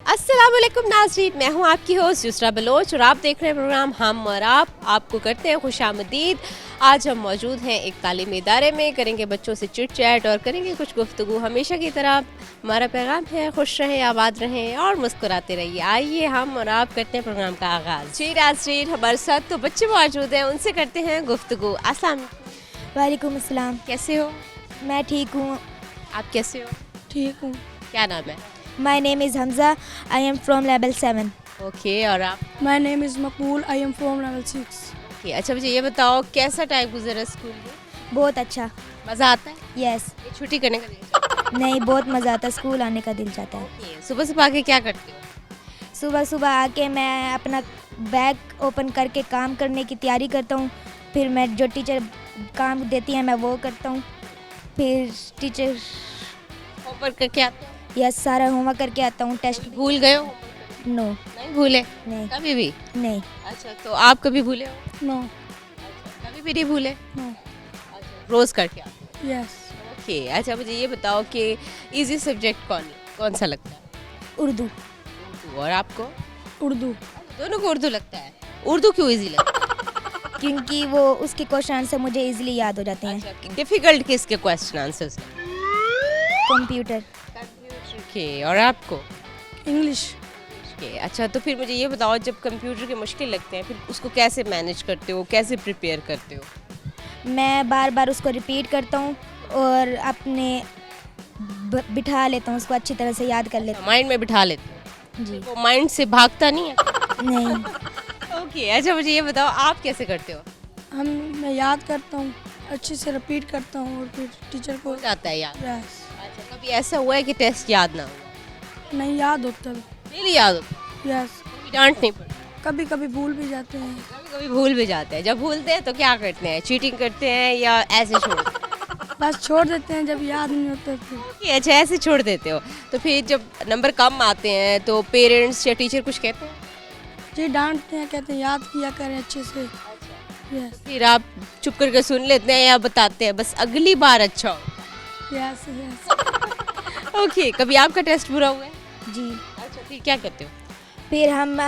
अस्सलामुअलैकुम नाज़रीन, मैं हूं आपकी होस्ट युसरा बलोच और आप देख रहे हैं प्रोग्राम हम और आप। आपको करते हैं खुशामदीद। आज हम मौजूद हैं एक तालीमी इदारे में, करेंगे बच्चों से चिट चैट और करेंगे कुछ गुफ्तगू। हमेशा की तरह हमारा पैगाम है खुश रहें, आबाद रहें और मुस्कुराते रहिए। आइए हम और आप करते हैं प्रोग्राम का आगाज़। जी नाज़रीन, हमारे साथ तो बच्चे मौजूद हैं, उनसे करते हैं गुफ्तगू। अस्सलाम वालेकुम अस्सलाम। कैसे हो? मैं ठीक हूँ। आप कैसे हो? ठीक हूँ। क्या नाम है? My name is Hamza, I am from level 7। Okay, और आप? My name is Maqbool, I am from level 6। Okay, अच्छा मुझे ये बताओ कैसा टाइम गुजरा स्कूल में? बहुत अच्छा। मज़ा आता है? यस। ये छुट्टी करने का दिन? नहीं, बहुत मज़ा आता है, स्कूल आने का दिल चाहता है। ओके, सुबह सुबह आके क्या करते हो? सुबह सुबह आके मैं अपना बैग ओपन करके काम करने की तैयारी करता हूँ। फिर मैं जो टीचर काम देती हैं मैं वो करता हूँ। फिर टीचर होमवर्क करके आते हो? यस, सारा होमवर्क करके आता हूँ। टेस्ट भूल गए हो? नो। नहीं भूले? नहीं। कभी भी? नहीं। अच्छा, तो आप कभी भूले हो? नो। अच्छा, कभी भी नहीं भूले? नो। अच्छा, रोज करके आते यस। हो? ओके, अच्छा मुझे ये बताओ कि इजी सब्जेक्ट कौन सा लगता है? उर्दू। उर्दू। और आपको? उर्दू। दोनों को उर्दू लगता है। उर्दू क्यों इजी लगता है? क्योंकि वो उसके क्वेश्चन आंसर मुझे इजीली याद हो जाते हैं। अच्छा, डिफिकल्ट किसके क्वेश्चन आंसर्स? कंप्यूटर। ओके, और आपको? इंग्लिश। ओके, अच्छा तो फिर मुझे ये बताओ जब कंप्यूटर के मुश्किल लगते हैं फिर उसको कैसे मैनेज करते हो, कैसे प्रिपेयर करते हो? मैं बार बार उसको रिपीट करता हूँ और अपने बिठा लेता हूँ, उसको अच्छी तरह से याद कर लेता माइंड में बिठा लेते हो? हूँ। जी। वो माइंड से भागता नहीं है? नहीं। ओके, अच्छा मुझे ये बताओ आप कैसे करते हो? मैं याद करता हूँ, अच्छे से रिपीट करता हूँ और फिर टीचर को हो जाता है याद? यस। अच्छा, कभी ऐसा हुआ है कि टेस्ट याद ना हुआ? नहीं याद होता। नहीं याद होता? यस। कभी डांट नहीं पड़ती? कभी कभी भूल भी जाते हैं। कभी कभी भूल भी जाते हैं। जब भूलते हैं तो क्या करते हैं? चीटिंग करते हैं या ऐसे छोड़ देते हैं? बस छोड़ देते हैं जब याद नहीं होता फिर। ओके, अच्छा ऐसे छोड़ देते हो। तो फिर जब नंबर कम आते हैं तो पेरेंट्स या टीचर कुछ कहते हैं? जी डांटते हैं, कहते हैं याद किया करें अच्छे से। यस। फिर आप चुप करके सुन लेते हैं या बताते हैं बस अगली बार अच्छा हो? Yes yes. ओके, कभी आपका टेस्ट बुरा हुआ है? जी। अच्छा, फिर क्या करते हो? फिर हम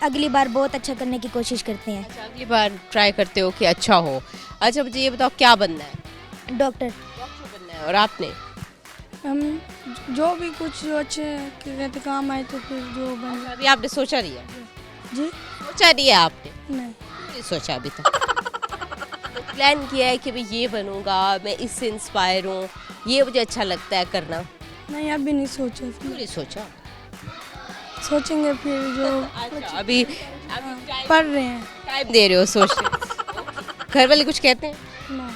अगली बार बहुत अच्छा करने की कोशिश करते हैं। अच्छा, अगली बार ट्राई करते हो कि अच्छा हो। अच्छा मुझे ये बताओ क्या बनना है? डॉक्टर। डॉक्टर बनना है। और आपने? हम जो भी कुछ जो अच्छे कहते काम आए तो फिर जो बन। अभी आपने सोचा नहीं है? जी सोचा नहीं है आपने? नहीं। नहीं सोचा अभी तक? तो प्लान किया है कि मैं ये बनूंगा, मैं इससे इंस्पायर हूँ, ये मुझे अच्छा लगता है करना? नहीं अभी नहीं सोचा, क्यों नहीं सोचा? सोचेंगे फिर जो अच्छा, अभी पढ़ रहे हैं। टाइम दे रहे हो सोचने। घर वाले कुछ कहते हैं? ना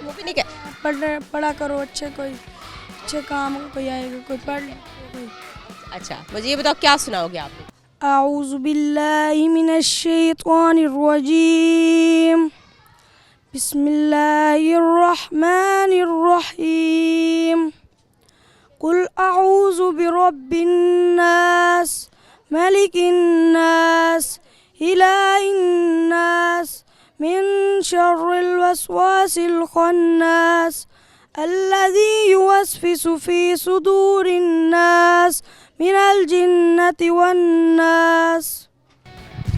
वो भी नहीं कहते? पढ़ा करो, अच्छे काम कोई आएगा, कोई पढ़ कोई। अच्छा मुझे ये बताओ क्या सुनाओगे आप? आऊज़ु बिल्लाहि मिनश शैतानिर रजीम, बिस्मिल्लाहिर रहमानिर रहीम, कुल आऊज़ु बिरब्बिन नास, मलिकिन नास, इलाहिन नास, मिन शर्रिल वसवासिल खन्नास, अल्लज़ी युवस्विसु फी सुदूरिन नास मिनल जिन्नति वन्नास।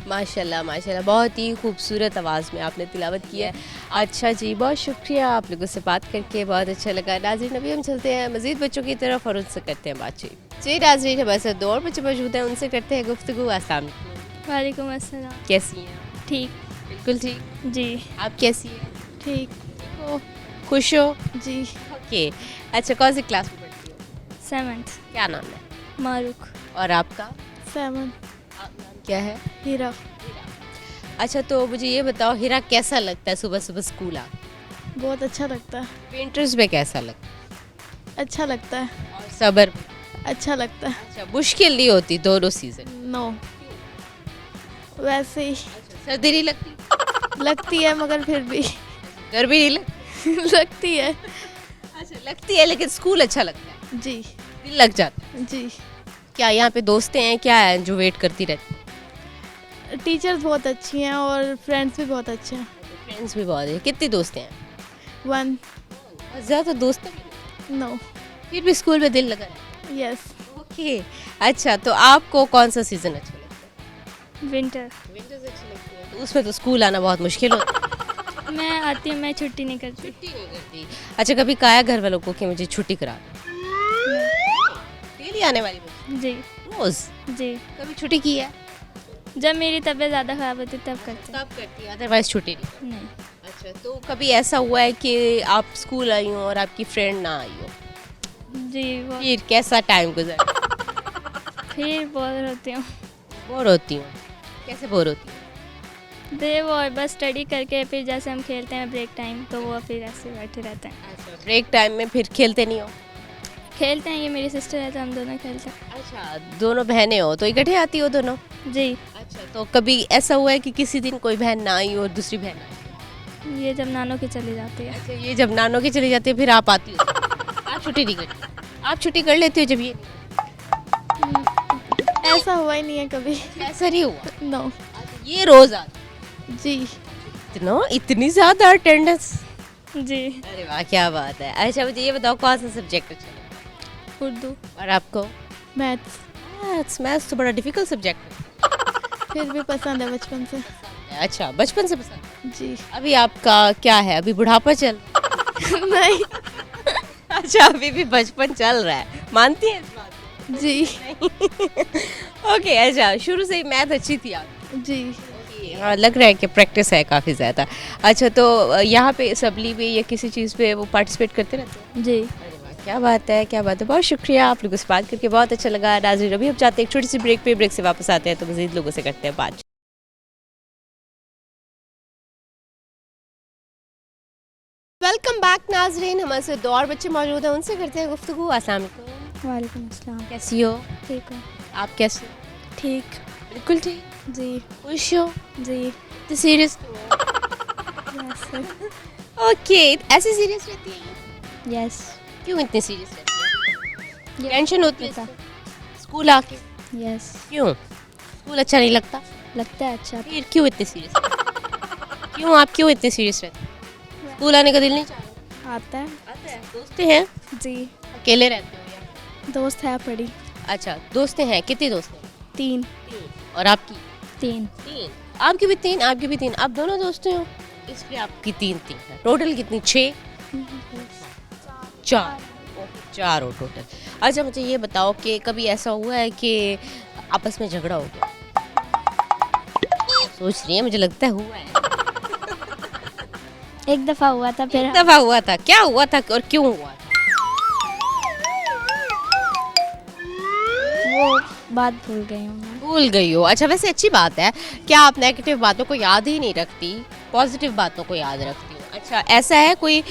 माशाल्लाह माशाल्लाह, बहुत ही खूबसूरत आवाज़ में आपने तिलावत की है। अच्छा जी, बहुत शुक्रिया, आप लोगों से बात करके बहुत अच्छा लगा। नाज़रीन अभी हम चलते हैं मज़ीद बच्चों की तरफ और उनसे करते हैं बातचीत। जी नाज़रीन, हमारे साथ 2 और बच्चे मौजूद हैं, उनसे करते हैं गुफ्तगू। अस्सलाम वालेकुम। वालेकुम अस्सलाम। कैसी हैं? ठीक। बिल्कुल ठीक। जी। आप कैसी हैं? ठीक। हो? खुश हो? जी। ओके, अच्छा कौन सी क्लास में पढ़ती हो? 7th। क्या नाम है? मारूक। और आपका? 7। नाम क्या है? हीरा। अच्छा तो मुझे ये बताओ हिरा कैसा लगता है सुबह सुबह स्कूल आ? बहुत अच्छा लगता है। विंटर्स में कैसा लगता है? अच्छा लगता है। और समर में? अच्छा लगता है। अच्छा, मुश्किल नहीं होती दोनों सीजन? नो, वैसे ही सर्दी नहीं लगती? लगती है मगर फिर भी गर्मी नहीं लगती? लगती है। अच्छा लगती है, लेकिन स्कूल अच्छा लगता है, जी। दिल लग जाता है। जी। क्या यहाँ पे दोस्तें हैं क्या है जो वेट करती रहती? टीचर्स बहुत अच्छी हैं और फ्रेंड्स भी बहुत अच्छे हैं। फ्रेंड्स भी बहुत है। कितनी दोस्तें हैं? 1। ज़्यादा दोस्त नो। फिर भी स्कूल में दिल लगा है। यस। वो ओके, अच्छा तो आपको कौन सा सीजन अच्छा लगता है? विंटर। विंटर्स अच्छी लगती है, तो उसमें तो स्कूल आना बहुत मुश्किल होता है। मैं आती हूँ, मैं छुट्टी नहीं करती। छुट्टी नहीं करती। अच्छा, कभी कहा घर वालों को कि मुझे छुट्टी करा दो? डेली आने वाली बच्ची? जी रोज? जी। कभी छुट्टी की है? जब मेरी तबीयत ज़्यादा ख़राब होती तब करते हैं। तब करती है, अदरवाइज छुट्टी नहीं। नहीं। अच्छा, तो कभी ऐसा हुआ है कि आप स्कूल आई हो और आपकी फ्रेंड ना आई हो, जी वो फिर कैसा टाइम गुजरा? फिर बोर होती हूँ। बोर होती हूँ? कैसे बोर होती हूँ? दे वो बस स्टडी करके फिर जैसे हम खेलते हैं ब्रेक टाइम तो वो फिर ऐसे बैठे रहते हैं। अच्छा, ब्रेक टाइम में फिर खेलते नहीं हो? खेलते हैं, ये मेरी सिस्टर है तो हम दोनों खेलते हैं। अच्छा, दोनों बहनें हो तो इकट्ठे आती हो दोनों? जी। अच्छा, तो कभी ऐसा हुआ है कि किसी दिन कोई बहन ना आई और दूसरी बहन आई? ये जब नानों की चली जाती है। अच्छा, ये जब नानों की चली जाती है फिर आप आती हो? आप छुट्टी नहीं करती? आप छुट्टी कर लेते हो जब ये? ऐसा हुआ ही नहीं है कभी। ऐसा नहीं हुआ? नो। अच्छा, ये रोज आती? जी। इतनी ज़्यादा अटेंडेंस? जी। अरे वाह, क्या बात है। अच्छा, मुझे ये बताओ कौन सा सब्जेक्ट अच्छा लगता उर्दू। है और आपको? मैथ्स। मैथ्स तो बड़ा डिफिकल्ट सब्जेक्ट है। फिर भी पसंद है बचपन से। अच्छा, बचपन से पसंद? जी। अभी आपका क्या है, अभी बुढ़ापा चल? नहीं। अच्छा, अभी भी बचपन चल रहा है, मानती है इस बात को? जी। ओके, अच्छा, शुरू से ही मैथ अच्छी थी आप? जी। हाँ, लग रहा है कि प्रैक्टिस है काफ़ी ज़्यादा। अच्छा, तो यहाँ पे असम्बली में या किसी चीज़ पे वो पार्टिसिपेट करते रहते हैं? जी। अरे वाह, क्या बात है, क्या बात है। बहुत शुक्रिया, आप लोगों से बात करके बहुत अच्छा लगा। नाज़रीन, अभी हम चाहते हैं एक छोटी सी ब्रेक पे, ब्रेक से वापस आते हैं तो मज़ीद लोगों से करते हैं बात। वेलकम बैक नाज़रीन, हमारे साथ दो और बच्चे मौजूद हैं, उनसे करते हैं गुफ्तगू। अस्सलाम वालेकुम। वालेकुम अस्सलाम। कैसी हो? ठीक है। आप कैसे हो? ठीक। बिल्कुल ठीक। जी। खुश हो? जी। तो सीरियस? ओके, ऐसे सीरियस रहती है ये? यस। क्यों इतनी सीरियस रहती है? टेंशन होती है पता। इसको? स्कूल आके? यस। क्यों? स्कूल अच्छा नहीं लगता? लगता है अच्छा। फिर क्यों इतने सीरियस? क्यों, आप क्यों इतने सीरियस रहते हैं? स्कूल आने का दिल नहीं चाहता? आता है। आता है। दोस्तें हैं? जी। अकेले रहते हो या? दोस्त है पड़ी। अच्छा, दोस्तें हैं, कितनी दोस्तें हैं? 3। और आपकी? 3। 3। आपकी भी 3, आपकी भी 3, आप दोनों दोस्तें हो, इसलिए आपकी 3 है। टोटल कितनी? 6? 4 हो टोटल। अच्छा, मुझे ये बताओ कि कभी ऐसा हुआ है कि आपस में झगड़ा हो गया? सोच रही है, मुझे लगता है हुआ है। एक दफ़ा हुआ था फिर एक दफा हुआ था, क्या हुआ था और क्यों हुआ था? वो बात भूल गई हूँ मैं। भूल गई हो? अच्छा, वैसे अच्छी बात है। क्या आप नेगेटिव बातों को याद ही नहीं रखती, पॉजिटिव बातों को याद रखती हो? अच्छा, ऐसा है कोई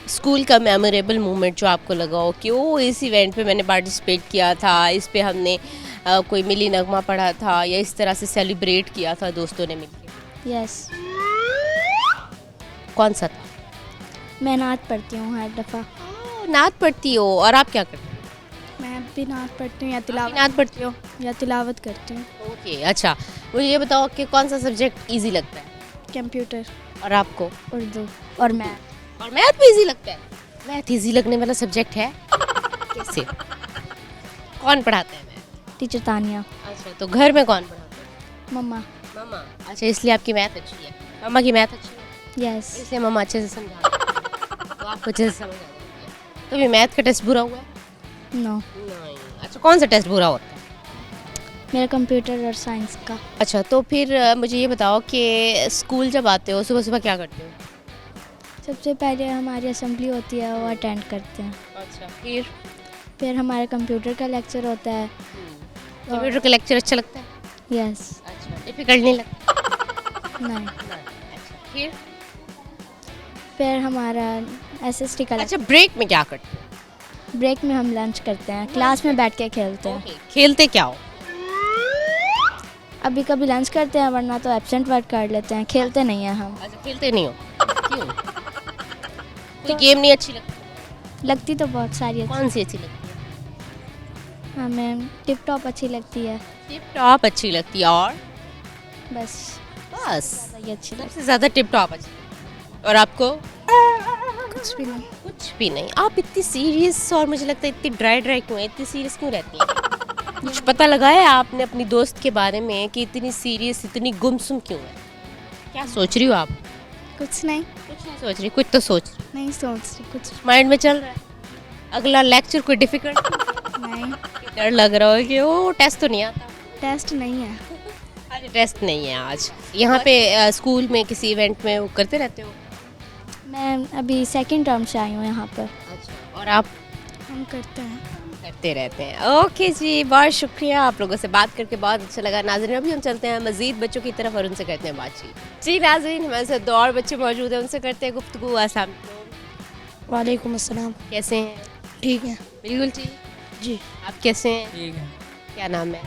स्कूल का मेमोरेबल मोमेंट जो आपको लगा हो कि ओ, इस इवेंट पे मैंने पार्टिसिपेट किया था, इस पे हमने कोई मिली नगमा पढ़ा था या इस तरह से सेलिब्रेट किया था दोस्तों ने मिलकर? यस। कौन सा था? मैं नात पढ़ती हूँ हर दफ़ा। नात पढ़ती हो, और आप क्या करती हो? मैं भी नात पढ़ती हूँ या आप नात पढ़ती हो? तिलावत करती हूँ। ओके, अच्छा, मुझे ये बताओ कि कौन सा सब्जेक्ट इजी लगता है? कंप्यूटर। और आपको? उर्दू और मैथ। और मैथ भी इजी लगता है? मैथ इजी लगने वाला सब्जेक्ट है? कैसे? कौन पढ़ाता है मैथ? टीचर तानिया। अच्छा, तो घर में कौन पढ़ाता है? मम्मा। मम्मा। अच्छा, इसलिए आपकी मैथ अच्छी है। मम्मा की मैथ अच्छी है, यस। इसलिए मम्मा अच्छे से समझाती है, तो आपको अच्छे से समझ आ जाती है। कभी मैथ का टेस्ट बुरा हुआ है? नो। नहीं। अच्छा, कौन सा टेस्ट बुरा होता है? मेरा कंप्यूटर और साइंस का। अच्छा, तो फिर मुझे ये बताओ कि स्कूल जब आते हो सुबह सुबह क्या करते हो? सबसे पहले हमारी असेंबली होती है, वो अटेंड करते हैं। अच्छा, फिर हमारा कंप्यूटर का लेक्चर होता है। कंप्यूटर का लेक्चर अच्छा लगता है? यस। अच्छा, डिफिकल्ट नहीं लगता? नहीं। फिर? फिर हमारा एसएसटी का अच्छा, ब्रेक में क्या करते हो? ब्रेक में हम लंच करते हैं, क्लास में बैठ के खेलते हैं। खेलते क्या हो? अभी कभी लंच करते हैं, वरना तो एब्सेंट वर्क कर लेते हैं, खेलते नहीं हैं हम। अच्छा, खेलते नहीं हो? क्यों? कोई गेम नहीं अच्छी लगती? लगती तो बहुत सारी अच्छी। कौन सी अच्छी लगती है? हमें टिप टॉप अच्छी लगती है। टिप टॉप अच्छी लगती है, और बस बस ये अच्छी लगती सबसे ज़्यादा टिप टॉप अच्छी लगती है। और आपको? कुछ भी नहीं। कुछ भी नहीं। आप इतनी सीरियस और मुझे लगता है इतनी ड्राई क्यों है, इतनी सीरियस क्यों रहती हैं? कुछ पता लगाया आपने अपनी दोस्त के बारे में कि इतनी सीरियस, इतनी गुमसुम क्यों है? क्या सोच रही हो आप? कुछ नहीं। कुछ नहीं सोच रही, कुछ तो सोच रही, नहीं सोच रही कुछ। माइंड में चल रहा है। अगला लेक्चर कोई डिफिकल्ट? नहीं, डर लग रहा हो कि वो टेस्ट तो नहीं आता? टेस्ट नहीं है। आज टेस्ट नहीं है आज। यहाँ पे स्कूल में किसी इवेंट में वो करते रहते हो? मैं अभी सेकंड टर्म से आई हूँ यहाँ पर। अच्छा। और आप? हम करते हैं। करते रहते हैं। ओके जी, बहुत शुक्रिया, आप लोगों से बात करके बहुत अच्छा लगा। नाज़रीन, अभी हम चलते हैं मज़ीद बच्चों की तरफ और उनसे करते हैं बातचीत। जी नाज़रीन, हमारे साथ 2 और बच्चे मौजूद हैं, उनसे करते हैं गुफ्तगू। अस्सलाम वालेकुम। वालेकुम अस्सलाम। कैसे हैं? ठीक है बिल्कुल ठीक। जी। आप कैसे हैं? ठीक है। क्या नाम है?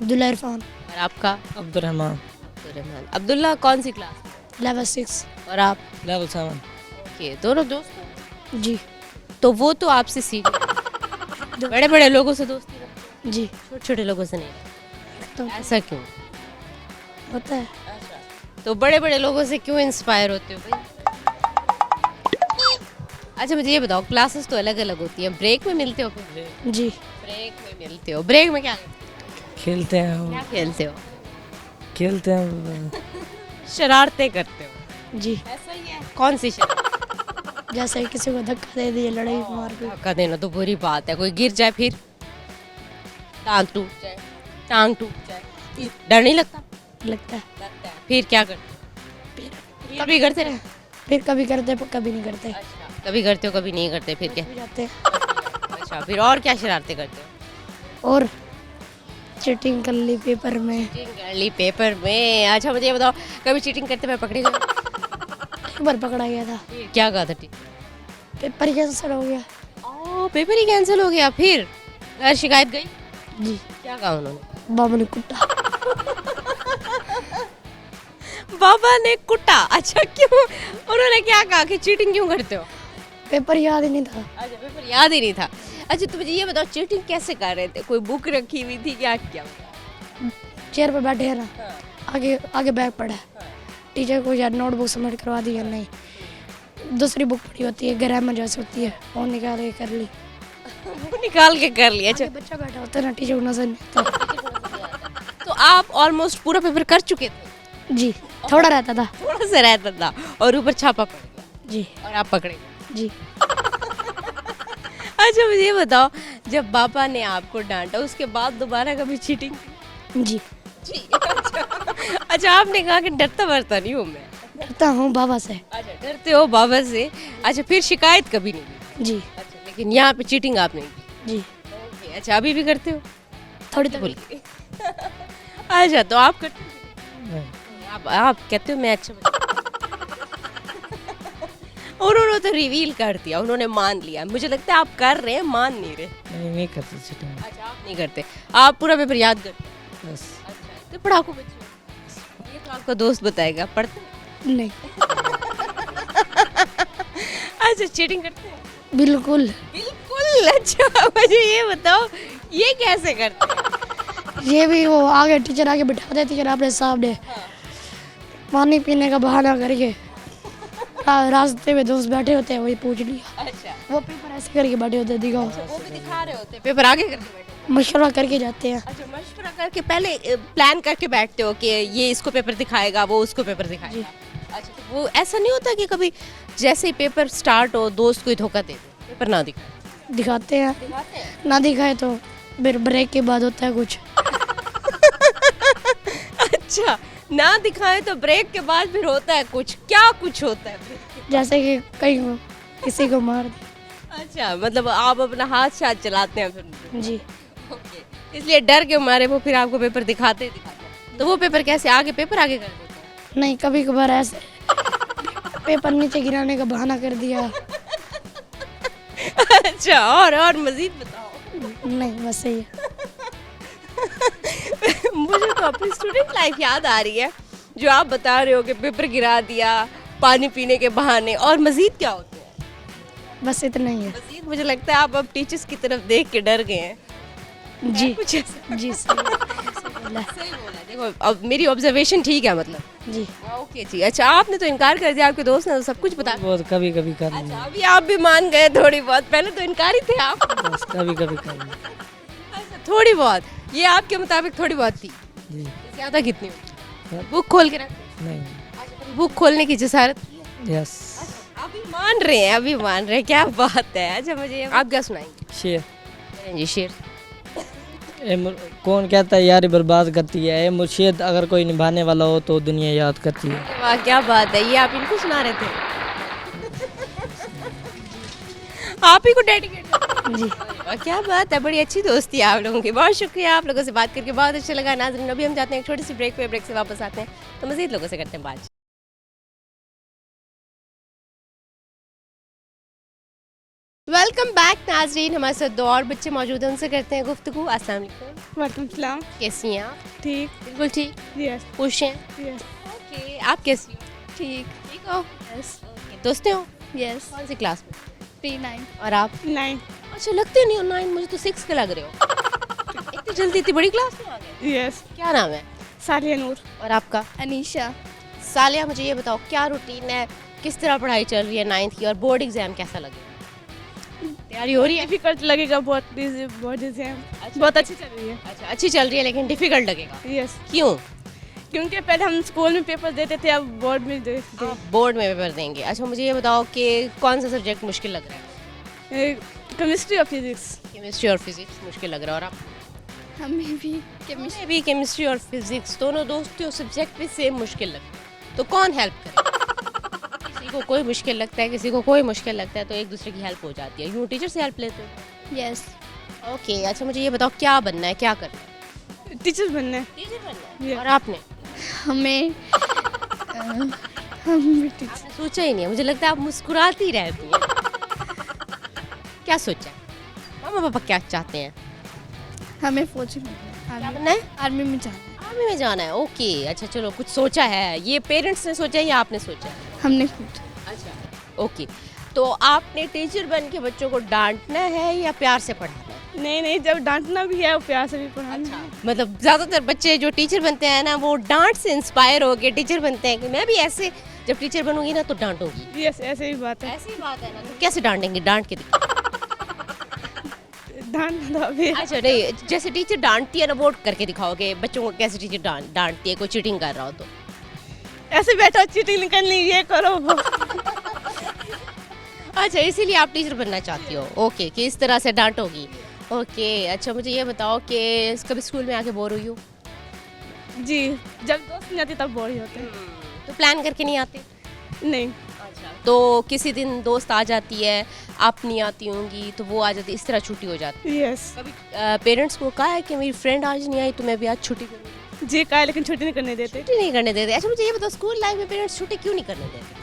अब्दुल्ला इरफान, और आपका? अब्दुलरहमान, अब्दुलरहमान। अब्दुल्ला कौन सी क्लास? लेवल 6। और आप? लेवल 7। ओके, दोनों दोस्त हैं? जी तो वो तो आपसे सीनियर, बड़े बड़े लोगों से दोस्ती रखते हैं, जी। छोटे छोटे लोगों से नहीं? तो ऐसा क्यों? होता है। तो बड़े बड़े लोगों से क्यों इंस्पायर होते हो भाई? अच्छा मुझे ये बताओ, क्लासेस तो अलग अलग होती हैं, ब्रेक में मिलते हो फिर? जी। ब्रेक में मिलते हो। ब्रेक में क्या खेलते हैं क्या खेलते हो? खेलते हैं शरारतें करते हो? जी। ऐसा ही है। कौन सी शरारत? जैसे किसी को धक्का दे दिए, लड़ाई मार के। धक्का देना तो बुरी बात है, कोई गिर जाए फिर? टांग टूट जाए, टांग टूट जाए, डर नहीं लगता? लगता है। लगता है। फिर क्या करते हो? कभी करते रहे? फिर कभी करते कभी नहीं करते। अच्छा, कभी करते हो कभी नहीं करते, फिर क्या? भी जाते हैं। अच्छा, फिर और क्या शरारतें करते हो? और चीटिंग कर ली पेपर में। चीटिंग कर ली पेपर में। अच्छा मुझे ये बताओ, कभी चीटिंग करते मैं पकड़ी गई? एक बार पकड़ा गया था, फिर क्या कहा था? पेपर ही कैंसिल हो गया। ओ, पेपर ही कैंसिल हो गया। फिर घर शिकायत गई? जी। क्या कहा उन्होंने? बाबा ने कुटा। बाबा ने कुटा? अच्छा क्यों? उन्होंने क्या कहा कि चीटिंग क्यों करते हो? पेपर याद ही नहीं था। अच्छा, पेपर याद ही नहीं था। अच्छा तो मुझे ये बताओ, चीटिंग कैसे कर रहे थे? कोई बुक रखी हुई थी क्या? क्या चेयर पे बैठे हैं ना, आगे आगे बैग पड़ा है। टीचर को यार नोटबुक सबमिट करवा दी या नहीं, दूसरी बुक पड़ी होती है, ग्रामर जैसे होती है, वो निकाल के कर ली। वो निकाल के कर लिया? अच्छा, आगे बच्चा बैठा होता है ना, टीचर को नजर नहीं आता। तो आप ऑलमोस्ट पूरा पेपर कर चुके थे? जी, थोड़ा रहता था। थोड़ा सा रहता था और ऊपर छापा पड़ गया जी। और आप पकड़े गए। जी। अच्छा मुझे ये बताओ, जब पापा ने आपको डांटा उसके बाद दोबारा कभी चीटिंग? जी। जी। अच्छा आपने कहा कि डरता वरता नहीं हूँ मैं। डरता हूँ बाबा से। अच्छा, डरते हो बाबा से। अच्छा, फिर शिकायत कभी नहीं की? जी। अच्छा, लेकिन यहाँ पे चीटिंग आपने की? जी। ओके, अच्छा अभी भी करते हो? थोड़ी भूल गई। अच्छा तो आप करते हो? आप कहते हो मैं अच्छा उन्होंने तो रिवील कर दिया, उन्होंने मान लिया। मुझे लगता है आप कर रहे हैं, मान नहीं रहे। नहीं करते चीटिंग। अच्छा आप नहीं करते, आप पूरा पेपर याद करते हैं? बस अच्छा, तो पढ़ाकू बच्चे हो। ये तो आपका दोस्त बताएगा, पढ़ते हैं? नहीं। अच्छा चीटिंग करते हैं? बिल्कुल। बिल्कुल। अच्छा मुझे ये बताओ, ये कैसे करते हैं? ये भी वो आगे टीचर आगे बिठा देती है अपने सामने, पानी पीने का बहाना करके। रास्ते में दोस्त बैठे होते हैं, वही पूछ लिया। अच्छा, वो पेपर ऐसे करके बैठे होते हैं, दिखाओ। वो भी दिखा रहे होते हैं, पेपर आगे करके बैठे। मशवरा करके जाते हैं। अच्छा, मशवरा करके पहले प्लान करके बैठते हो कि ये इसको पेपर दिखाएगा, वो उसको पेपर दिखाएगा। अच्छा, तो वो ऐसा नहीं होता कि कभी जैसे ही पेपर स्टार्ट हो दोस्त को ही धोखा दे दो, पेपर ना दिखाए? दिखाते हैं, ना दिखाए तो फिर ब्रेक के बाद होता है कुछ। अच्छा, ना दिखाए तो ब्रेक के बाद फिर होता है कुछ? क्या कुछ होता है फिर? जैसे कि कहीं को किसी को मार दिया। अच्छा, मतलब आप अपना हाथ शाथ चलाते हैं फिर? जी। ओके, इसलिए डर के मारे वो फिर आपको पेपर दिखाते ही दिखाते हैं। तो वो पेपर कैसे आगे, पेपर आगे कर देते हैं? नहीं, कभी कभार ऐसे पेपर नीचे गिराने का बहाना कर दिया। अच्छा, और मजीद बताओ। नहीं, बस यही है। मुझे तो अपनी स्टूडेंट लाइफ याद आ रही है, जो आप बता रहे हो कि पेपर गिरा दिया पानी पीने के बहाने, और मजीद क्या होते हैं? बस इतना ही है। मजीद मुझे लगता है आप अब टीचर्स की तरफ देख के डर गए हैं। जी। कुछ ऐसा? जी सर। बोला है। सही बोला। देखो अब मेरी ऑब्जर्वेशन ठीक है मतलब। जी ओके जी। अच्छा आपने तो इनकार कर दिया, आपके दोस्त ने तो सब कुछ बता। बहुत कभी कभी कर अच्छा लिया, अभी आप भी मान गए थोड़ी बहुत, पहले तो इनकार ही थे आप। बस कभी कभी कर लिया। अच्छा थोड़ी बहुत, ये आपके मुताबिक थोड़ी बहुत थी, जी ज़्यादा कितनी होती? बुक खोल के रखते। नहीं। अच्छा बुक खोलने की जसारत की है? यस। अभी मान रहे हैं, अभी मान रहे हैं, क्या बात है। अच्छा मुझे आप क्या सुनाएंगे? शेर। जी शेर। कौन कहता है यारी बर्बाद करती है, ए मुर्शिद अगर कोई निभाने वाला हो तो दुनिया याद करती है। वाह क्या बात है, ये आप इनको सुना रहे थे? आप ही को डेडिकेट जी वाह क्या बात है, बड़ी अच्छी दोस्ती है आप लोगों की। बहुत शुक्रिया, आप लोगों से बात करके बहुत अच्छा लगा। नाज़रीन अभी हम जाते हैं एक छोटी सी ब्रेक पे, ब्रेक से वापस आते हैं तो मज़ीद लोगों से करते हैं बात। वेलकम बैक नाजरीन, हमारे साथ दो और बच्चे मौजूद हैं, उनसे करते हैं गुफ्तगू। अस्सलाम वालेकुम। वालेकुम सलाम। कैसी हैं आप? ठीक। बिल्कुल ठीक। यस खुश हैं? यस ओके आप कैसी हो? ठीक। ठीक हो? यस दोस्ते हो? यस कौन सी क्लास में? P9। और आप? 9। अच्छा लगते नहीं हो 9, मुझे तो 6 के लग रहे हो। इतनी जल्दी इतनी बड़ी क्लास में आ गए? यस क्या नाम है? सालिया नूर। और आपका? अनीशा। सालिया मुझे ये बताओ क्या रूटीन है, किस तरह पढ़ाई चल रही है 9th की, और बोर्ड एग्जाम कैसा लगे? तैयारी हो रही है? डिफिकल्ट लगेगा बहुत, बहुत एग्जाम बहुत अच्छी चल रही है। अच्छा अच्छी चल रही है लेकिन डिफिकल्ट लगेगा, यस क्यों? क्योंकि पहले हम स्कूल में पेपर देते थे, अब बोर्ड में देते आप बोर्ड में पेपर देंगे। अच्छा मुझे ये बताओ कि कौन सा सब्जेक्ट मुश्किल लग रहा है? केमिस्ट्री और फिजिक्स। केमिस्ट्री और फिजिक्स मुश्किल लग रहा है। और आप? हमें भी मुझे भी केमिस्ट्री और फिजिक्स दोनों दोस्तों सब्जेक्ट भी सेम मुश्किल लगता है, तो कौन हेल्प करे? किसी को कोई मुश्किल लगता है, किसी को कोई मुश्किल लगता है, तो एक दूसरे की हेल्प हो जाती है। यूँ टीचर से हेल्प लेते हो? यस। ओके। अच्छा मुझे ये बताओ क्या बनना है, क्या करना है? टीचर बनना है। टीचर बनना है। Yeah. और आपने? हमें हम भी टीचर। आपने सोचा ही नहीं है, मुझे लगता है आप मुस्कुराती रहती हैं। क्या सोचा है? मामा पापा क्या चाहते हैं? हमें फौजी क्या बनना बनना है? है, आर्मी में जाना है। आर्मी में जाना है। ओके अच्छा चलो कुछ सोचा है, ये पेरेंट्स ने सोचा है या आपने सोचा है? हमने खुद। अच्छा ओके। तो आपने टीचर बन के बच्चों को डांटना है या प्यार से पढ़ाना है? नहीं नहीं, जब डांटना भी है और प्यार से भी पढ़ाना है। मतलब ज़्यादातर बच्चे जो टीचर बनते हैं ना, वो डांट से इंस्पायर होके टीचर बनते हैं कि मैं भी ऐसे जब टीचर बनूंगी ना तो डांटूंगी। यस ऐसे ही बात है। ऐसी बात है ना, तो कैसे डांटेंगे? डांट के दिखाओ। डांटना तो अभी अच्छा नहीं, जैसे टीचर डांटती है ना, वो करके दिखाओगे बच्चों को कैसे टीचर डांटती है, कोई चीटिंग कर रहा हो तो। ऐसे बैठो, चीटिंग नहीं करनी, ये करो वो। अच्छा इसीलिए आप टीचर बनना चाहती हो। ओके कि इस तरह से डांटोगी। ओके अच्छा मुझे ये बताओ कि कभी स्कूल में आके बोर हुई हो? जी, जब दोस्त नहीं आती तब बोर ही होते हैं। तो प्लान करके नहीं आते? नहीं। अच्छा तो किसी दिन दोस्त आ जाती है, आप नहीं आती होंगी तो वो आ जाती, इस तरह छुट्टी हो जाती है। यस कभी पेरेंट्स को कहा है कि मेरी फ्रेंड आज नहीं आई तो मैं भी आज छुट्टी करूँगी? जी कहा, लेकिन छुट्टी नहीं करने देते। छुट्टी नहीं करने देते। अच्छा मुझे ये बताओ स्कूल लाइफ में पेरेंट्स छुट्टी क्यों नहीं करने देते?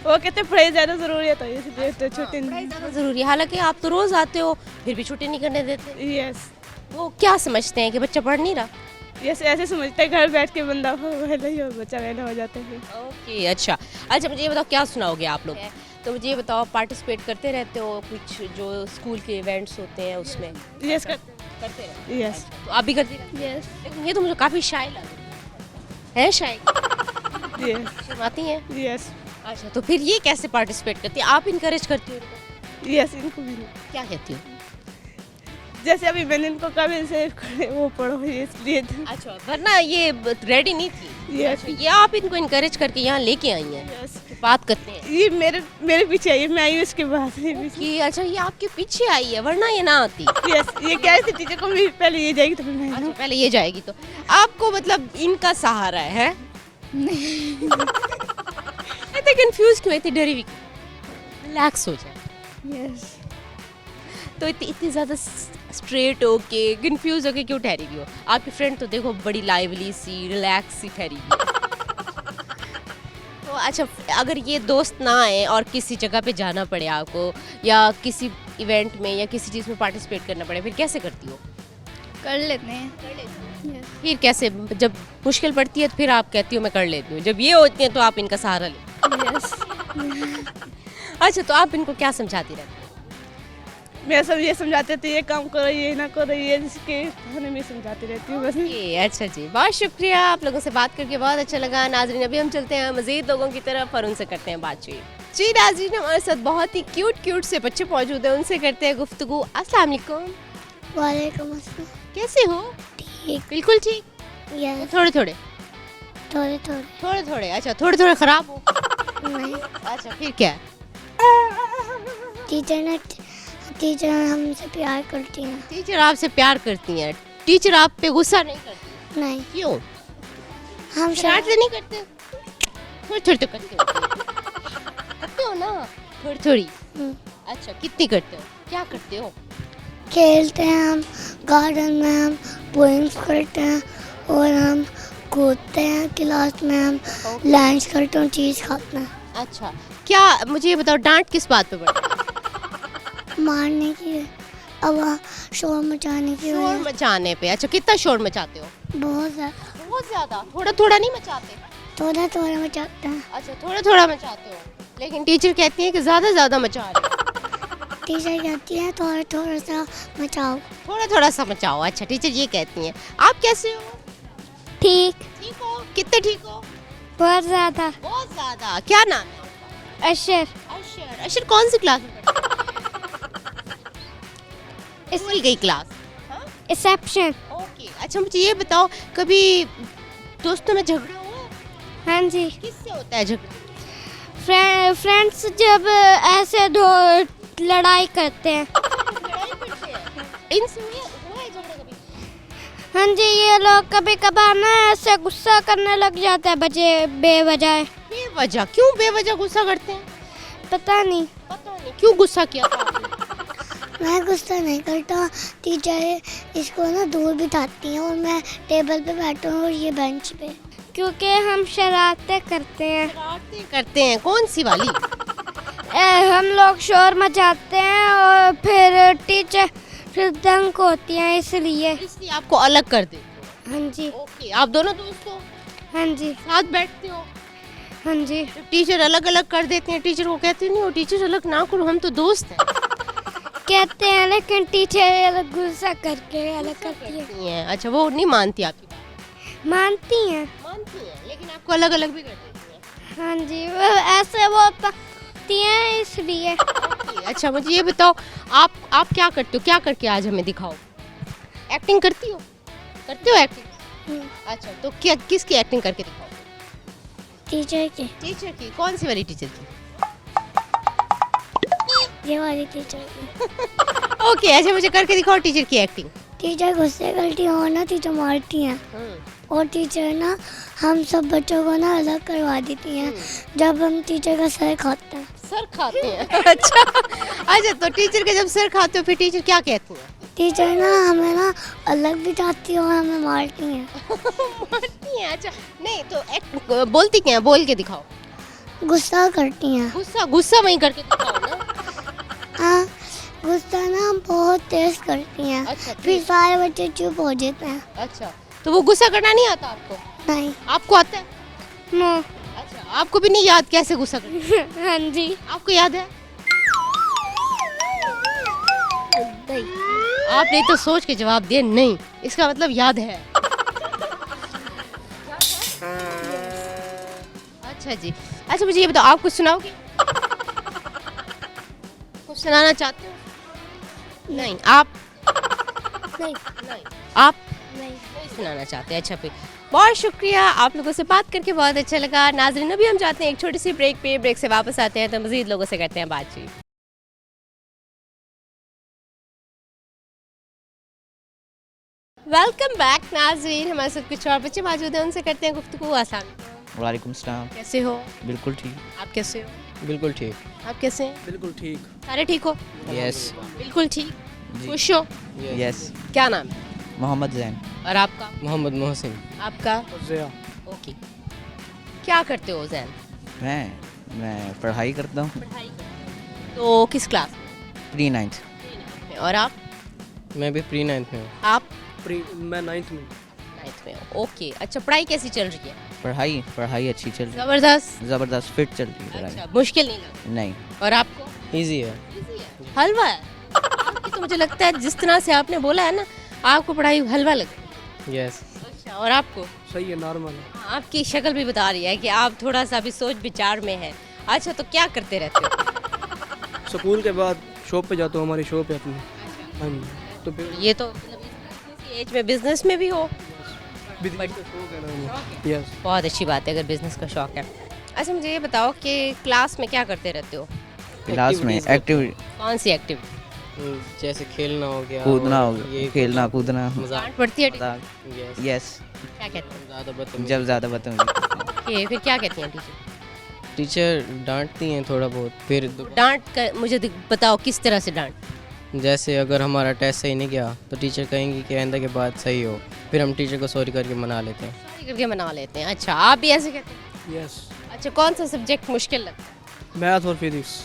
वो कहते पढ़ाई ज़्यादा ज़रूरी है तो इसलिए तो छुट्टी पढ़ाई नहीं। ज़्यादा ज़रूरी है, हालांकि आप तो रोज़ आते हो फिर भी छुट्टी नहीं करने देते। यस वो क्या समझते हैं कि बच्चा पढ़ नहीं रहा? यस ऐसे समझते हैं, घर बैठ के बंदा वेला ही हो, बच्चा वेला हो जाता है। ओके अच्छा। अच्छा मुझे ये बताओ क्या सुनाओगे आप लोग? तो मुझे ये बताओ पार्टिसिपेट करते रहते हो कुछ जो स्कूल के इवेंट्स होते हैं उसमें? यस करते रहते यस हो। तो आप भी करती रहती यस। हो? लेकिन ये तो मुझे काफ़ी शाय लग रही है। शाय यस शर्माती हैं? यस अच्छा तो फिर ये कैसे पार्टिसिपेट करती है? आप इनकरेज करती हो इनको? यस इनको भी। क्या कहती हो? जैसे अभी मैंने इनको कभी से वो पढ़ो इसलिए। अच्छा वरना ये रेडी नहीं थी? यस ये आप इनको इनकरेज करके यहाँ लेके आई हैं, यस बात करते हैं ये मेरे पीछे आई है, मैं आई हूँ इसके बाद। कि अच्छा ये आपके पीछे आई है वरना ये ना आती। यस ये कह रही थी टीचर को भी पहले ये जाएगी तो फिर मैं अच्छा पहले ये जाएगी तो आपको मतलब इनका सहारा है? इतने कंफ्यूज क्यों, इतनी डरी हुई? रिलैक्स हो जाए। यस। तो इतनी ज़्यादा स्ट्रेट होके कंफ्यूज होके क्यों ठहरी हुई हो? आपकी फ्रेंड तो देखो बड़ी लाइवली सी रिलैक्स सी ठहरी हुई है। तो अच्छा अगर ये दोस्त ना आए और किसी जगह पे जाना पड़े आपको या किसी इवेंट में या किसी चीज़ में पार्टिसिपेट करना पड़े, फिर कैसे करती हो? कर लेते हैं। यस। फिर कैसे, जब मुश्किल पड़ती है तो फिर आप कहती हो मैं कर लेती हूँ, जब ये होती हैं तो आप इनका सहारा लेते यस। हो? अच्छा तो आप इनको क्या समझाती रहती हो? मैं सब ये समझाते थे ये काम करो ये ना करो ये जिसके खाने में समझाती रहती हूँ बस। ये अच्छा जी, बहुत शुक्रिया, आप लोगों से बात करके बहुत अच्छा लगा। नाजरीन अभी हम चलते हैं मजीद लोगों की तरफ और उनसे करते हैं बातचीत। जी नाजरीन, हमारे साथ बहुत ही क्यूट से बच्चे मौजूद हैं, उनसे करते हैं गुफ्तगू। अस्सलाम वालेकुम, वालेकुम अस्सलाम। कैसे हो? ठीक। बिल्कुल ठीक, यस। थोड़े थोड़े थोड़े थोड़े थोड़े थोड़े अच्छा, थोड़े थोड़े खराब हो। नहीं। अच्छा फिर क्या है? टीचर हमसे प्यार करती हैं। टीचर आपसे प्यार करती हैं, टीचर आप पे गुस्सा नहीं करती? नहीं, क्यों? हम शरारतें नहीं करते? थोड़ी थोड़ी तो करते हो ना, थोड़ी थोड़ी। अच्छा कितनी करते हो, क्या करते हो? खेलते हैं, हम गार्डन में हम पोएम्स करते हैं और हम कूदते हैं, क्लास में हम लंच करते हैं, चीज़ खाते हैं। अच्छा क्या, मुझे ये बताओ डांट किस बात पे पड़ती है? मारने की आवाज़, शोर मचाने की शोर वजह मचाने पे। अच्छा कितना शोर मचाते हो? से। बहुत ज़्यादा। बहुत ज्यादा? थोड़ा थोड़ा नहीं मचाते? थोड़ा थोड़ा मचाते हैं। अच्छा थोड़ा थोड़ा मचाते हो, लेकिन टीचर कहती है कि ज्यादा मचा रहे हो। टीचर कहती है थोड़ा थोड़ा सा मचाओ। थोड़ा सा मचाओ। अच्छा टीचर ये कहती हैं। आप कैसे हो? ठीक। ठीक हो? कितने ठीक हो? बहुत ज़्यादा। बहुत ज्यादा। क्या नाम है आपका? अशर। अशर। अशर कौन सी क्लास में पढ़ते हो? भूल गई क्लास। रिसेप्शन। ओके। अच्छा मुझे ये बताओ, कभी दोस्तों में झगड़ा हुआ है? हाँ जी। किससे होता है झगड़ा? फ्रेंड्स जब ऐसे दो लड़ाई करते हैं। लड़ाई करते हैं? इनसे हुआ है झगड़ा कभी? हाँ जी, ये लोग कभी कभार ना ऐसे गुस्सा करने लग जाते हैं बच्चे बेवजह। बेवजह? क्यों बेवजह गुस्सा करते हैं? पता नहीं। पता नहीं क्यों गुस्सा किया था आपने? मैं गुस्सा नहीं करता, टीचर इसको ना दूर बिठाती हैं और मैं टेबल पे बैठा हूँ और ये बेंच पे। क्योंकि हम शरारतें करते हैं। शरारतें करते हैं? कौन सी वाली? हम लोग शोर मचाते हैं और फिर टीचर फिर दंग होती हैं इसलिए। इसलिए आपको अलग कर दे। हाँ जी। ओके। आप दोनों दोस्त हो, हाँ जी। साथ बैठते हो? हाँ जी। जब टीचर अलग अलग कर देते हैं, टीचर को कहते नहीं हो टीचर अलग ना करो, हम तो दोस्त हैं? कहते हैं लेकिन टीचर गुस्सा करके अलग करती है। नहीं है। अच्छा वो नहीं मानती आपकी बात? मानती हैं। मानती है लेकिन आपको अलग अलग भी कर देती है। हाँ जी, वो ऐसे वो पकती हैं इसलिए। ओके। अच्छा मुझे ये बताओ, आप क्या करते हो, क्या करके आज हमें दिखाओ? एक्टिंग करती हो? करते हो एक्टिंग? अच्छा तो क्या, किसकी एक्टिंग करके दिखाओ? टीचर की। टीचर की? कौन सी वाली टीचर की? ये वाली टीचर की। ओके। अच्छा मुझे करके दिखाओ टीचर की एक्टिंग। टीचर गुस्से करती हैं और ना टीचर मारती हैं और टीचर ना हम सब बच्चों को ना अलग करवा देती हैं जब हम टीचर का सर खाते हैं। सर खाते हैं? अच्छा तो टीचर का जब सर खाते हो फिर टीचर क्या कहती हैं? टीचर ना हमें ना अलग बिठाती है और हमें मारती हैं। मारती हैं? अच्छा नहीं तो बोलती क्या है, बोल के दिखाओ। गुस्सा करती हैं। गुस्सा वहीं करके दिखाओ ना। हाँ, गुस्सा ना बहुत तेज करती हैं। अच्छा फिर सारे बच्चे चुप हो जाते हैं। अच्छा तो वो गुस्सा करना नहीं आता आपको? नहीं। आपको आता है? नो। अच्छा आपको भी नहीं याद कैसे गुस्सा करना? हाँ जी। आपको याद है? आपने तो सोच के जवाब दिया नहीं, इसका मतलब याद है। अच्छा जी। अच्छा मुझे ये बताओ, आप कुछ सुनाओगे? कुछ सुनाना चाहते हो? नहीं। आप? नहीं। नहीं। आप नहीं। नहीं सुनाना चाहते? अच्छा फिर बहुत शुक्रिया, आप लोगों से बात करके बहुत अच्छा लगा। नाज़रीन अभी हम जाते हैं एक छोटी सी ब्रेक पे, ब्रेक से वापस आते हैं तो मज़ीद लोगों से करते हैं बातचीत। वेलकम बैक नाज़रीन, हमारे साथ कुछ और बच्चे मौजूद हैं, उनसे करते हैं गुफ्तगू। अस्सलाम वालेकुम सलाम। कैसे हो? बिल्कुल ठीक। आप कैसे हो? बिल्कुल ठीक। आप कैसे हैं? बिल्कुल ठीक। सारे ठीक हो? यस। बिल्कुल ठीक। खुश हो? यस। क्या नाम है? मोहम्मद जैन। और आपका? मोहम्मद मोहसिन। आपका? ओके। क्या करते हो जैन? मैं पढ़ाई करता हूँ। पढ़ाई करते हो। तो किस क्लास में? Pre 9th। में। और आप? मैं भी प्री 9th में हूँ। आप? मैं 9th में। 9th में हो। ओके। अच्छा पढ़ाई कैसी चल रही है? पढ़ाई अच्छी चल रही जबरदस्त। है। ज़बरदस्त फिट चल रही है अच्छा पढ़ाई। मुश्किल नहीं लगा? नहीं। और आपको? इजी है। इजी है? हलवा है? मुझे लगता है जिस तरह से आपने बोला है ना, आपको पढ़ाई हलवा लगे। यस। अच्छा, और आपको? सही है, नॉर्मल है। आपकी शक्ल भी बता रही है कि आप थोड़ा सा भी सोच विचार में है। अच्छा, तो क्या करते रहते हो? स्कूल के बाद शॉप पे जाता हूँ, हमारी शॉप है अपनी। हाँ जी, तो फिर ये तो मतलब इस एज में बिजनेस में भी हो, यस। बहुत अच्छी बात है अगर बिजनेस का शौक है। अच्छा, मुझे ये बताओ कि क्लास में क्या करते रहते हो? क्लास में Activities एक्टिविटी, कौन सी एक्टिविटी? जैसे खेलना हो गया, कूदना हो और गया, ये खेलना कूदना। मजाक। डांट पड़ती है? यस। यस, क्या कहते हैं? ज़्यादा बदतमीज। जब ज़्यादा बदतमीजी। ओके, फिर क्या कहती हैं टीचर? टीचर डांटती हैं थोड़ा बहुत, फिर डांट कर मुझे बताओ किस तरह से डांट? जैसे अगर हमारा टेस्ट सही नहीं गया तो टीचर कहेंगी कि आइंदा के बाद सही हो, फिर हम टीचर को सॉरी करके मना लेते हैं। सॉरी करके मना लेते हैं। अच्छा, आप भी ऐसे कहते हैं? यस। अच्छा, कौन सा सब्जेक्ट मुश्किल लगता है? मैथ और फिजिक्स।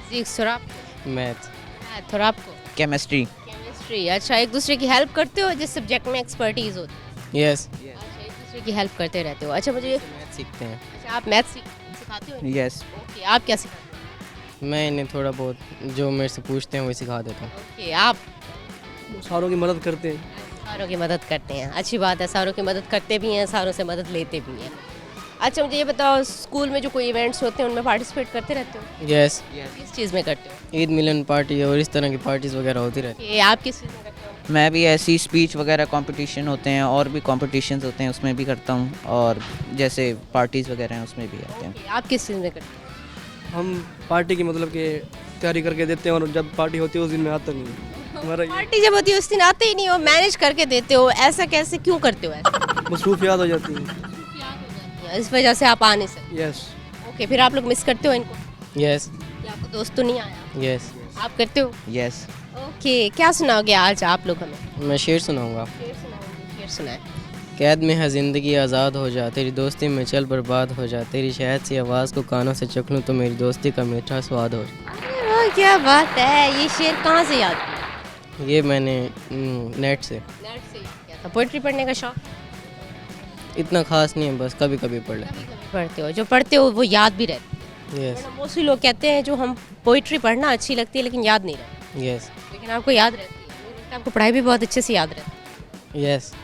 फिजिक्स और आपको? मैथ। मैथ और आपको? केमिस्ट्री। केमिस्ट्री। अच्छा, एक दूसरे की हेल्प करते हो जिस सब्जेक्ट में एक्सपर्टीज होती है? यस। अच्छा, एक दूसरे की हेल्प करते रहते हो। अच्छा, मुझे मैथ सीखते हैं। अच्छा, आप मैथ सिखाते हो? यस। ओके, आप क्या सिखाते मैं इन्हें थोड़ा बहुत जो मेरे से पूछते हैं वही सिखा देता हूँ। हो? ओके, आप सारों की मदद करते हैं। सारों की मदद करते हैं। अच्छी बात है, सारों की मदद करते भी हैं, सारों से मदद लेते भी हैं। अच्छा, मुझे ये बताओ, स्कूल में जो कोई इवेंट्स होते हैं उनमें पार्टिसिपेट करते रहते हो? यस। किस चीज़ में करते हो? ईद मिलन पार्टी और इस तरह की पार्टीज वगैरह होती रहती ये आप किस चीज़ में करते हो? मैं भी ऐसी स्पीच वगैरह कंपटीशन होते हैं और भी कंपटीशंस होते हैं, उसमें भी करता हूँ, और जैसे पार्टीज़ वगैरह हैं उसमें भी आते हैं। ओके, आप किस चीज़ में करते हो? हम पार्टी की मतलब कि तैयारी करके देते हैं, और जब पार्टी होती है उस दिन में आता नहीं हमारा पार्टी जब होती है उस दिन आते ही नहीं हो, मैनेज करके देते हो, ऐसा कैसे, क्यों करते हो ऐसा? मसरूफियात हो जाती है। इस वजह से आप आ नहीं सकते। यस। ओके, फिर आप लोग मिस करते हो इनको? यस। या आपको दोस्त तो नहीं आया? यस। आप करते हो? यस। ओके, क्या सुनाओगे आज आप लोग हमें? मैं शेर सुनाऊंगा। शेर सुनाए। कैद में है ज़िंदगी आज़ाद हो जा, तेरी दोस्ती में चल बर्बाद हो जा, तेरी शहद सी आवाज़ को कानों से चख लूँ तो मेरी दोस्ती का मीठा स्वाद हो जा। अरे वाह, क्या बात है! ये शेर कहाँ से याद किया? ये मैंने नेट से। नेट से याद किया था। पोइट्री पढ़ने का शौक? इतना ख़ास नहीं है, बस कभी कभी पढ़ लेते पढ़ते हो, जो पढ़ते हो वो याद भी रहती हैं। यस। है। मोस्टली लोग कहते हैं जो हम पोइट्री पढ़ना अच्छी लगती है लेकिन याद नहीं रहती, यस। लेकिन आपको याद रहती है। मुझे लगता है आपको पढ़ाई भी बहुत अच्छे से याद रहती यस। है।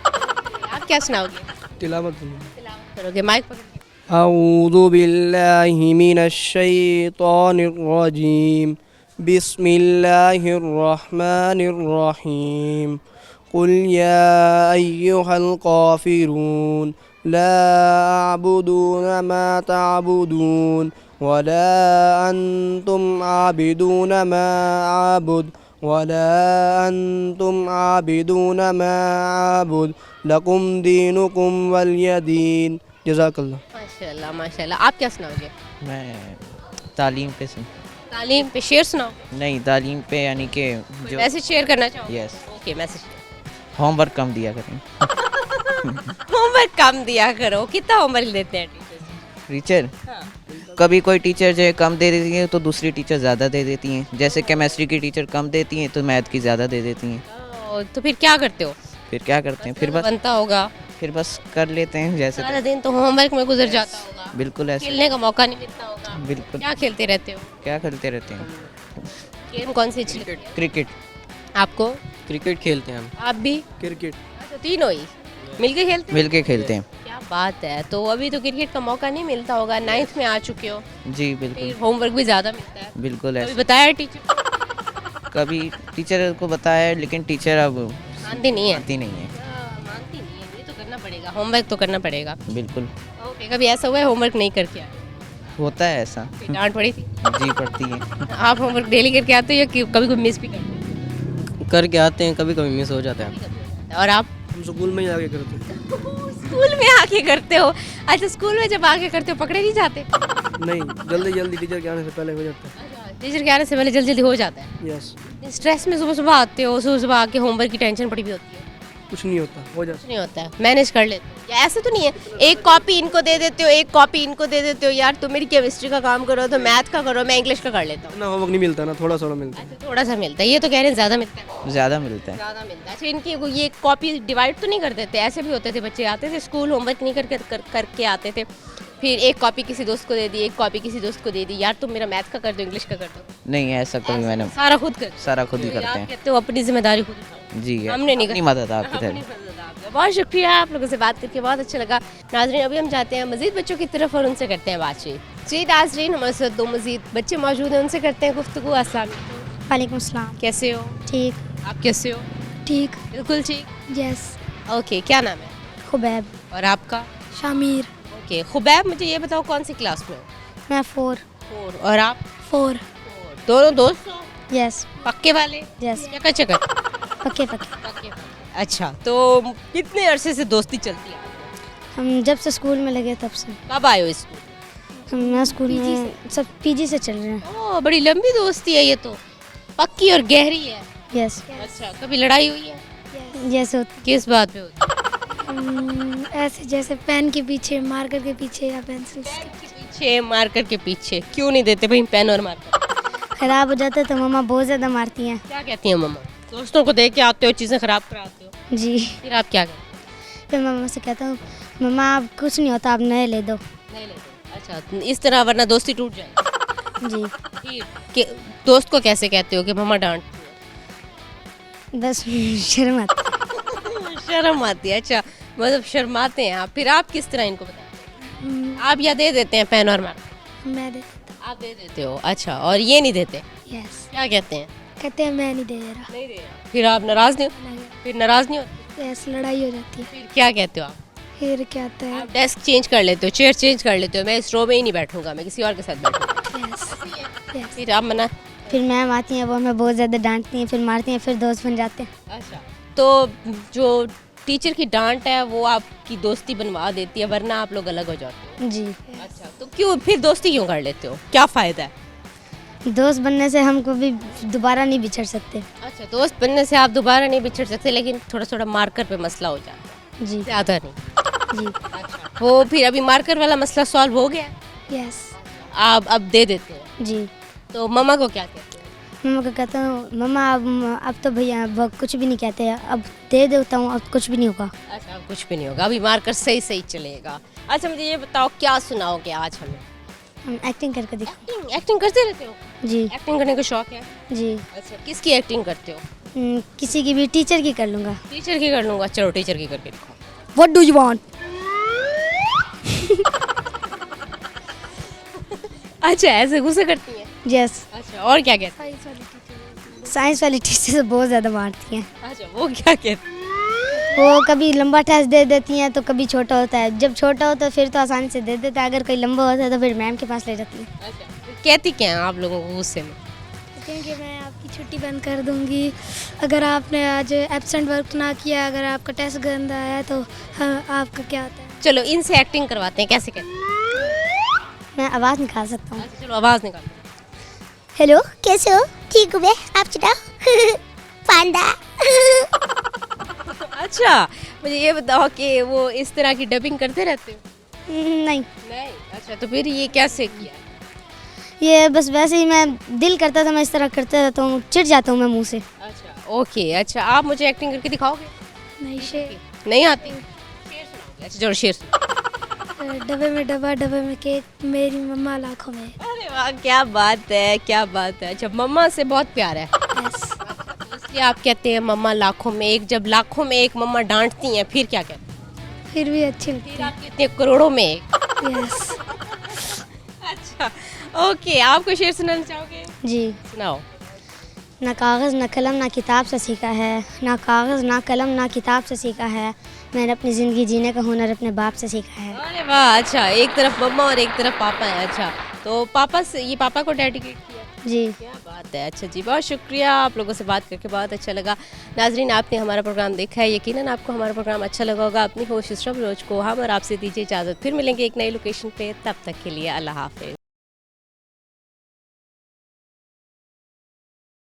आप क्या सुनाओगे? तिलावत। तिलावत करोगे? माइक पकड़ के। अऊज़ु बिल्लाहि मिनश शैतानिर रजीम, बिस्मिल्लाहिर रहमानिर रहीम, कुल या अय्युहल काफिरून, ला अअबुदु मा तअबुदून, वला अंतुम आबिदून मा अअबुद, वला अंतुम आबिदून मा अअबुद, लकुम दीनुकुम वलिय दीन। जज़ाकल्लाह। माशाल्लाह माशाल्लाह। आप क्या सुनाओगे? मैं तालीम पे सुन, तालीम पे शेर सुनाओ। नहीं तालीम पे यानी कि जो मैसेज शेयर करना चाहोगे? Yes, okay, message. होमवर्क कम दिया करें। होमवर्क कम दिया करो। कितना होमवर्क देते हैं टीचर्स? टीचर हाँ। कभी कोई टीचर जो है कम दे देती है तो दूसरी टीचर ज़्यादा दे देती हैं, जैसे केमिस्ट्री की टीचर कम देती हैं तो मैथ की ज़्यादा दे देती हैं। तो फिर क्या करते हो? फिर क्या करते हैं, बनता होगा। फिर बस कर लेते हैं जैसे सारा दिन तो होमवर्क में गुजर जाता होगा, बिल्कुल ऐसे, खेलने का मौका नहीं मिलता होगा। बिल्कुल। क्या खेलते रहते हो? क्या करते रहते हैं? गेम कौन सी अच्छी लगती है क्रिकेट। आपको? क्रिकेट खेलते हैं हम। आप भी? क्रिकेट। अच्छा, तीनों ही मिलके खेलते हैं? मिलके खेलते हैं। क्या बात है। तो अभी तो क्रिकेट का मौका नहीं मिलता होगा, 9th में आ चुके हो, जी बिल्कुल, फिर होमवर्क भी ज़्यादा मिलता है। बिल्कुल कभी ऐसे। बताया टीचर? कभी टीचर को बताया है, लेकिन टीचर अब मानती नहीं है। आती नहीं है। मानती नहीं है। ये तो करना पड़ेगा, होमवर्क तो करना पड़ेगा। बिल्कुल ओके, कभी ऐसा हुआ है होमवर्क नहीं करके आए? होता है ऐसा। फिर डांट पड़ी थी? जी पड़ती है। आप होमवर्क डेली करके आते हो या कभी कभी मिस भी करते हो? करके आते हैं, कभी कभी मिस हो जाता है। और आप? हम स्कूल में ही आके करते हैं। स्कूल में आके करते हो? अच्छा, स्कूल में जब आके करते हो पकड़े नहीं जाते? नहीं, जल्दी जल्दी टीचर के आने से पहले हो जाता है। टीचर के आने से पहले जल्दी जल्दी हो जाता है। यस। स्ट्रेस में सुबह सुबह आते हो, सुबह सुबह आके होमवर्क की टेंशन पड़ी भी होती है? कुछ नहीं होता, हो जाता। कुछ नहीं होता है, मैनेज कर लेते हो? या ऐसे तो नहीं है एक कॉपी इनको दे देते हो, एक कॉपी इनको दे देते हो, यार तुम मेरी केमिस्ट्री का काम करो तो मैथ का करो, मैं इंग्लिश का कर लेता हूँ? इतना होमवर्क नहीं मिलता ना, थोड़ा थोड़ा मिलता है। अच्छा, थोड़ा सा मिलता है। ये तो कह रहे हैं ज़्यादा मिलता है। ज़्यादा मिलता है। ज़्यादा मिलता है। अच्छा, इनकी ये कॉपी डिवाइड तो नहीं कर देते? ऐसे भी होते थे बच्चे आते थे स्कूल, होमवर्क नहीं करके आते थे, फिर एक कॉपी किसी दोस्त को दे दी, एक कॉपी किसी दोस्त को दे दी, यार तुम मेरा मैथ का कर दो, इंग्लिश का कर दो, नहीं ऐसा कभी मैंने सारा खुद कर सारा खुद ही तो करते आप हैं। कहते हो अपनी जिम्मेदारी खुद उठाओ। जी हमने नहीं अपनी कहा। मदद आपकी अपनी तरफ। मदद आपने। बहुत शुक्रिया, आप लोगों से बात करके बहुत अच्छा लगा। नाजरीन अभी हम जाते हैं मजीद बच्चों की तरफ और उनसे करते हैं बातचीत। जी नाजरीन, हमारे साथ 2 मजीद बच्चे मौजूद हैं, उनसे करते हैं गुफ्तगू। अस्सलाम वालेकुम। वालेकुम अस्सलाम। कैसे हो? ठीक। आप कैसे हो? ठीक। बिल्कुल ठीक। यस। ओके, क्या नाम है? खुबैब। और आपका? शामिर। ओके खुबैब, मुझे ये बताओ कौन सी क्लास में हो? मैं 4। 4। और आप? 4। दोनों दोस्त हो? यस। पक्के वाले? यस। चका चका? पक्के पक्के। पक्के। अच्छा, तो कितने अरसे से दोस्ती चलती है? हम जब से स्कूल में लगे तब से। कब आए हो स्कूल? हम स्कूल में सब पीजी से चल रहे हैं। ओह, बड़ी लंबी दोस्ती है ये तो, पक्की और गहरी है। यस। अच्छा, कभी लड़ाई हुई है? यस होती। किस बात पे होती ऐसे जैसे पेन के पीछे, मार्कर के पीछे या पेंसिल है? पीछे, मार्कर के पीछे क्यों नहीं देते भाई पेन और मार्कर? खराब हो जाता है तो मम्मा बहुत ज़्यादा मारती हैं। क्या कहती हैं मम्मा? दोस्तों को देख के आते हो, चीज़ें खराब कराते हो, जी। फिर आप क्या कहते फिर मम्मा से कहता हूँ मम्मा आप कुछ नहीं होता, आप नए ले दो। हो? नहीं लेते। अच्छा, इस तरह वरना दोस्ती टूट जाए। जी। फिर दोस्त को कैसे कहते हो कि मम्मा डांटती है? बस शर्म आती शर्म आती है। अच्छा, मतलब शर्माते हैं आप। फिर आप किस तरह इनको बताते हैं? आप या दे देते हैं पेन और मार्कर? मैं दे। आप दे देते हो। अच्छा, और ये नहीं देते? यस। क्या कहते हैं? कहते हैं मैं नहीं दे रहा। नहीं दे रहा। फिर आप नाराज नहीं हो? फिर नाराज नहीं होते? यस, लड़ाई हो जाती है। फिर क्या कहते हो आप? फिर क्या होता है? आप डेस्क चेंज कर लेते हो, चेयर चेंज कर लेते हो, मैं इस रो में ही नहीं बैठूंगा, मैं किसी और के साथ बैठूंगा। यस। यस। फिर आप मना? फिर मैम आती हैं, वो हमें बहुत ज़्यादा डांटती हैं, फिर मारती हैं, फिर दोस्त बन जाते हैं। अच्छा, तो जो टीचर की डांट है वो आपकी दोस्ती बनवा देती है, वरना आप लोग अलग हो जाते हो। जी। अच्छा, तो क्यों फिर दोस्ती क्यों कर लेते हो? क्या फ़ायदा है? दोस्त बनने से हम कभी दोबारा नहीं बिछड़ सकते। अच्छा, दोस्त बनने से आप दोबारा नहीं बिछड़ सकते, लेकिन थोड़ा थोड़ा मार्कर पे मसला हो जाता है, जी। ज़्यादा नहीं। जी। अच्छा, वो फिर अभी मार्कर वाला मसला सॉल्व हो गया? यस। आप अब दे देते हैं? जी। तो मम्मा को क्या कहते हैं? मम्मा को कहता हूँ मम्मा अब तो भैया अब कुछ भी नहीं कहते, अब दे देता हूँ, अब कुछ भी नहीं होगा। अच्छा, अब कुछ भी नहीं होगा, अभी मार्कर सही सही चलेगा। अच्छा, मुझे ये बताओ क्या सुनाओगे आज हमें? हम एक्टिंग करके दिखा। एक्टिंग करते रहते हो? जी। एक्टिंग करने का शौक है? जी। अच्छा, किसकी एक्टिंग करते हो? किसी की भी, टीचर की कर लूँगा। टीचर की कर लूँगा। चलो टीचर की करके दिखाओ। What do you want? अच्छा, ऐसे गुस्सा करती हैं? यस। अच्छा, और क्या कहती साइंस वाली टीचर से बहुत ज़्यादा मारती हैं। हैं? अच्छा, वो क्या कहती हैं? वो कभी लंबा टेस्ट दे देती हैं तो कभी छोटा होता है। जब छोटा होता है फिर तो आसानी से दे देता है, अगर कोई लंबा होता है तो फिर मैम के पास ले जाती है। अच्छा, कहती क्या हैं आप लोगों को गुस्से में? क्योंकि मैं आपकी छुट्टी बंद कर दूंगी अगर आपने आज एब्सेंट वर्क ना किया, अगर आपका टेस्ट गंदा आया तो आपका क्या होता है? चलो इनसे एक्टिंग करवाते हैं, कैसे कहते हैं? मैं आवाज़ निकाल सकता हूँ। अच्छा, चलो आवाज़ निकालो। हेलो, कैसे हो? ठीक हूँ मैं, आप सुनाओ। पांडा। अच्छा, मुझे ये बताओ कि वो इस तरह की डबिंग करते रहते हो? नहीं, नहीं। अच्छा, तो फिर ये कैसे किया? ये बस वैसे ही मैं दिल करता था मैं इस तरह करता रहता हूँ, चिढ़ जाता हूँ मैं मुंह से। अच्छा, ओके। अच्छा, आप मुझे एक्टिंग करके दिखाओगे? नहीं, शेर। नहीं आती? शेर सुनाओगे? अच्छा, चलो शेर सुनाओ। डब्बे में डब्बा, डब्बे में केक, मेरी मम्मा लाखों में। अरे वाह, क्या बात है, क्या बात है। अच्छा, मम्मा से बहुत प्यार है? यस। तो इसलिए आप कहते हैं मम्मा लाखों में एक। जब लाखों में एक मम्मा डांटती हैं फिर क्या कहते हैं? फिर भी अच्छी लगती फिर है। आप कहते हैं करोड़ों में एक। यस। अच्छा, ओके। आपको शेर सुनाना चाहोगे? जी। सुनाओ। ना कागज़ ना कलम ना किताब से सीखा है, ना कागज़ ना कलम ना किताब से सीखा है, मैंने अपनी ज़िंदगी जीने का हुनर अपने बाप से सीखा है। अरे वाह, अच्छा, एक तरफ मम्मा और एक तरफ पापा है। अच्छा, तो पापा से, ये पापा को डेडिकेट किया? जी। क्या बात है। अच्छा जी, बहुत शुक्रिया, आप लोगों से बात करके बहुत अच्छा लगा। नाजरीन, आपने हमारा प्रोग्राम देखा है, यकीनन आपको हमारा प्रोग्राम अच्छा लगा होगा। अपनी होस्ट इशरा बलोच को हम और आपसे दीजिए इजाज़त, फिर मिलेंगे एक नई लोकेशन पे। तब तक के लिए अल्लाह हाफिज़।